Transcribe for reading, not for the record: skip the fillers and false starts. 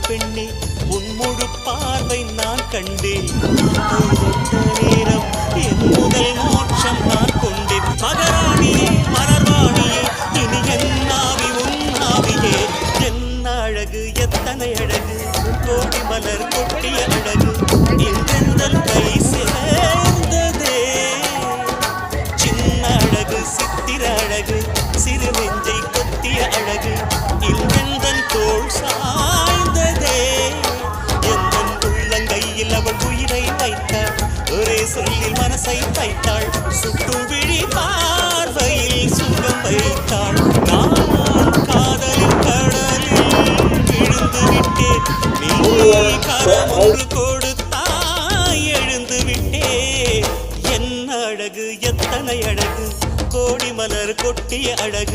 பெண்ணே உன் முழு பார்வை நான் கண்டேன். நேரம் என் முதல் மோட்சம் நான் கொண்டேன். மகராணியே மலர்வாணியே இனி என்னாவி உன்னாவியே. என்ன அழகு எத்தனை அழகு கோடி மலர் கொட்டிய அழகு இன்றெந்தல் கை சேர்ந்ததே. சின்ன அழகு சித்திர அழகு சிறு நெஞ்சை கொத்திய அழகு இன்றெந்தன் தோள் சாய்ந்ததே. எந்தன் உள்ளங்கையில் அவள் உயிரை வைத்தாள். ஒரே சொல்லில் மனசை வைத்தாள். சுட்டு விழி பார்வையில் சுகம் வைத்தாள். நான் காதலின் கடலில் விழுந்து விட்டேன். நீ கரம் ஒன்று கொடுத்தாய் எழுந்து விட்டேன். என்ன அழகு எத்தனை அழகு கோடி மலர் கொட்டிய அழகு